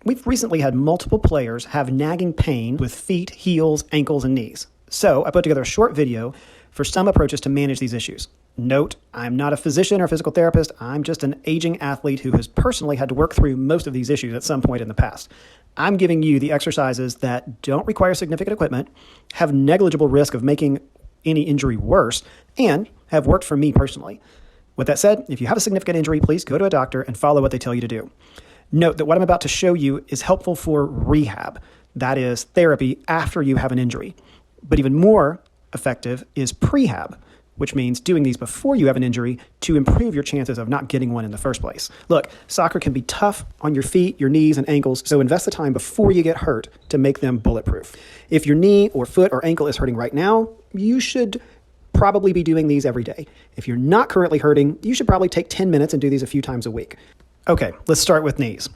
We've recently had multiple players have nagging pain with feet, heels, ankles, and knees. So I put together a short video for some approaches to manage these issues. Note, I'm not a physician or physical therapist. I'm just an aging athlete who has personally had to work through most of these issues at some point in the past. I'm giving you the exercises that don't require significant equipment, have negligible risk of making any injury worse, and have worked for me personally. With that said, if you have a significant injury, please go to a doctor and follow what they tell you to do. Note that what I'm about to show you is helpful for rehab, that is, therapy after you have an injury. But even more effective is prehab, which means doing these before you have an injury to improve your chances of not getting one in the first place. Look, soccer can be tough on your feet, your knees, and ankles, so invest the time before you get hurt to make them bulletproof. If your knee or foot or ankle is hurting right now, you should probably be doing these every day. If you're not currently hurting, you should probably take 10 minutes and do these a few times a week. Okay, let's start with knees.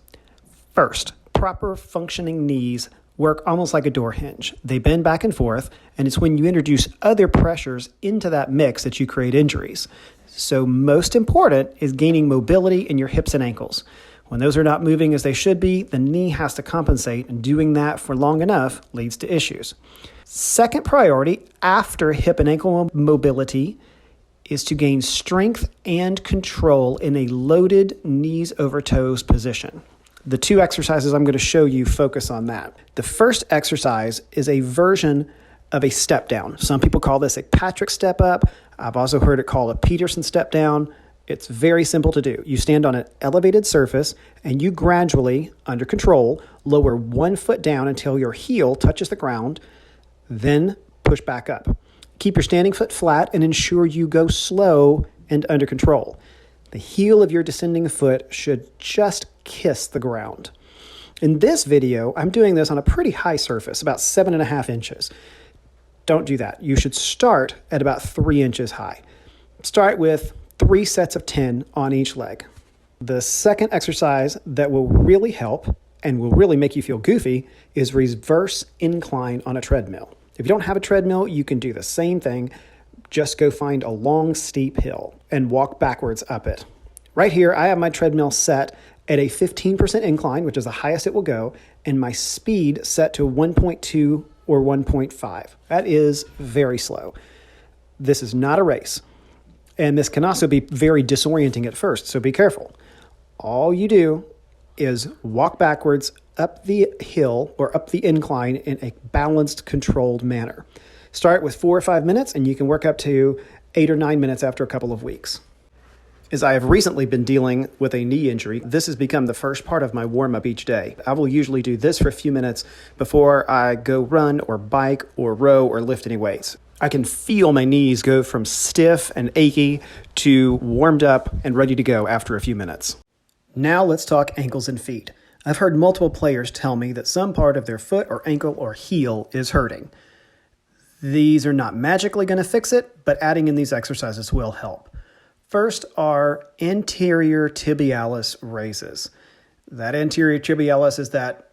First, proper functioning knees work almost like a door hinge. They bend back and forth, and it's when you introduce other pressures into that mix that you create injuries. So most important is gaining mobility in your hips and ankles. When those are not moving as they should be, the knee has to compensate, and doing that for long enough leads to issues. Second priority after hip and ankle mobility is to gain strength and control in a loaded knees over toes position. The two exercises I'm going to show you focus on that. The first exercise is a version of a step down. Some people call this a Patrick step up. I've also heard it called a Peterson step down. It's very simple to do. You stand on an elevated surface and you gradually, under control, lower 1 foot down until your heel touches the ground, then push back up. Keep your standing foot flat and ensure you go slow and under control. The heel of your descending foot should just kiss the ground. In this video, I'm doing this on a pretty high surface, about 7.5 inches. Don't do that. You should start at about 3 inches high. Start with 3 sets of 10 on each leg. The second exercise that will really help and will really make you feel goofy is reverse incline on a treadmill. If you don't have a treadmill, you can do the same thing. Just go find a long, steep hill and walk backwards up it. Right here, I have my treadmill set at a 15% incline, which is the highest it will go, and my speed set to 1.2 or 1.5. That is very slow. This is not a race. And this can also be very disorienting at first, so be careful. All you do is walk backwards up the hill or up the incline in a balanced, controlled manner. Start with 4 or 5 minutes, and you can work up to 8 or 9 minutes after a couple of weeks. As I have recently been dealing with a knee injury, this has become the first part of my warm-up each day. I will usually do this for a few minutes before I go run or bike or row or lift any weights. I can feel my knees go from stiff and achy to warmed up and ready to go after a few minutes. Now let's talk ankles and feet. I've heard multiple players tell me that some part of their foot or ankle or heel is hurting. These are not magically going to fix it, but adding in these exercises will help. First are anterior tibialis raises. That anterior tibialis is that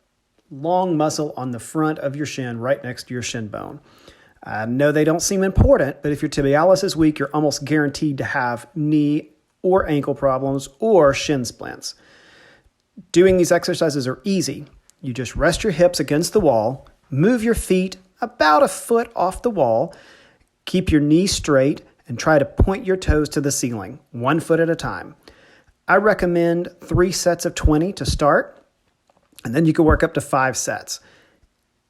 long muscle on the front of your shin right next to your shin bone. I know they don't seem important, but if your tibialis is weak, you're almost guaranteed to have knee or ankle problems or shin splints. Doing these exercises are easy. You just rest your hips against the wall, move your feet about a foot off the wall, keep your knees straight, and try to point your toes to the ceiling, 1 foot at a time. I recommend 3 sets of 20 to start, and then you can work up to 5 sets.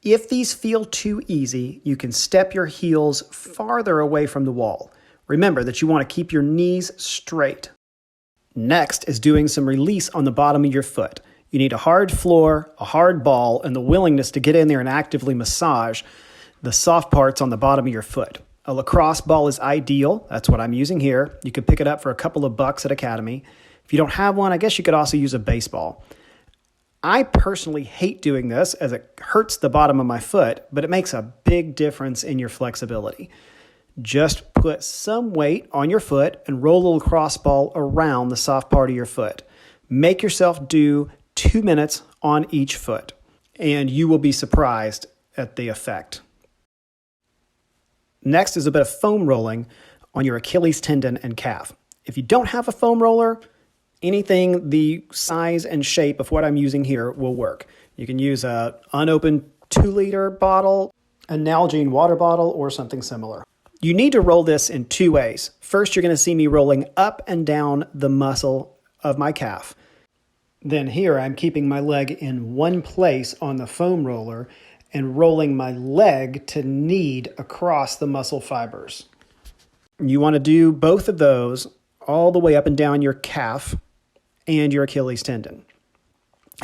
If these feel too easy, you can step your heels farther away from the wall. Remember that you want to keep your knees straight. Next is doing some release on the bottom of your foot. You need a hard floor, a hard ball, and the willingness to get in there and actively massage the soft parts on the bottom of your foot. A lacrosse ball is ideal. That's what I'm using here. You can pick it up for a couple of bucks at Academy. If you don't have one, I guess you could also use a baseball. I personally hate doing this as it hurts the bottom of my foot, but it makes a big difference in your flexibility. Just put some weight on your foot and roll the lacrosse ball around the soft part of your foot. Make yourself do 2 minutes on each foot, and you will be surprised at the effect. Next is a bit of foam rolling on your Achilles tendon and calf. If you don't have a foam roller, Anything the size and shape of what I'm using here will work. You can use an unopened 2-liter bottle, a Nalgene water bottle, or something similar. You need to roll this in 2 ways. First, you're going to see me rolling up and down the muscle of my calf. Then here, I'm keeping my leg in one place on the foam roller and rolling my leg to knead across the muscle fibers. You want to do both of those all the way up and down your calf and your Achilles tendon.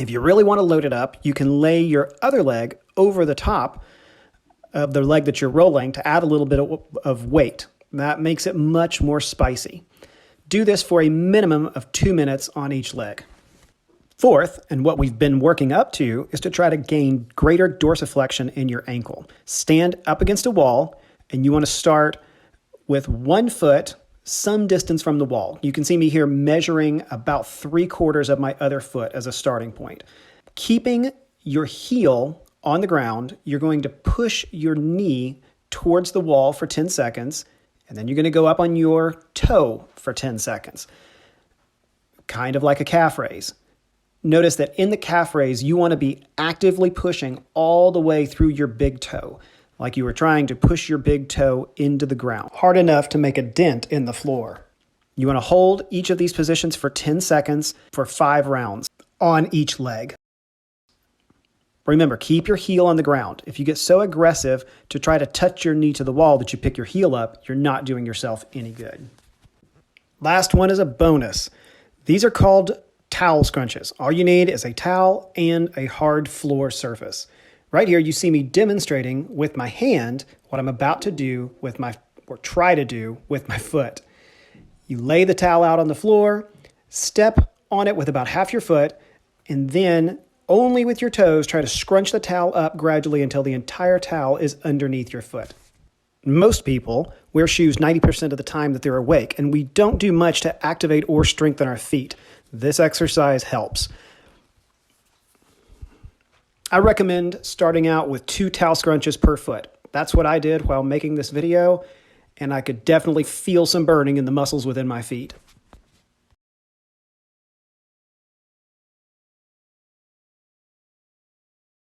If you really want to load it up, you can lay your other leg over the top of the leg that you're rolling to add a little bit of weight. That makes it much more spicy. Do this for a minimum of 2 minutes on each leg. Fourth, and what we've been working up to, is to try to gain greater dorsiflexion in your ankle. Stand up against a wall, and you want to start with 1 foot some distance from the wall. You can see me here measuring about 3/4 of my other foot as a starting point. Keeping your heel on the ground, you're going to push your knee towards the wall for 10 seconds, and then you're going to go up on your toe for 10 seconds. Kind of like a calf raise. Notice that in the calf raise, you want to be actively pushing all the way through your big toe, like you were trying to push your big toe into the ground, hard enough to make a dent in the floor. You want to hold each of these positions for 10 seconds for 5 rounds on each leg. Remember, keep your heel on the ground. If you get so aggressive to try to touch your knee to the wall that you pick your heel up, you're not doing yourself any good. Last one is a bonus. These are called towel scrunches. All you need is a towel and a hard floor surface. Right here, you see me demonstrating with my hand what I'm about to do with or try to do with my foot. You lay the towel out on the floor, step on it with about half your foot, and then only with your toes try to scrunch the towel up gradually until the entire towel is underneath your foot. Most people wear shoes 90% of the time that they're awake, and we don't do much to activate or strengthen our feet. This exercise helps. I recommend starting out with 2 towel scrunches per foot. That's what I did while making this video, and I could definitely feel some burning in the muscles within my feet.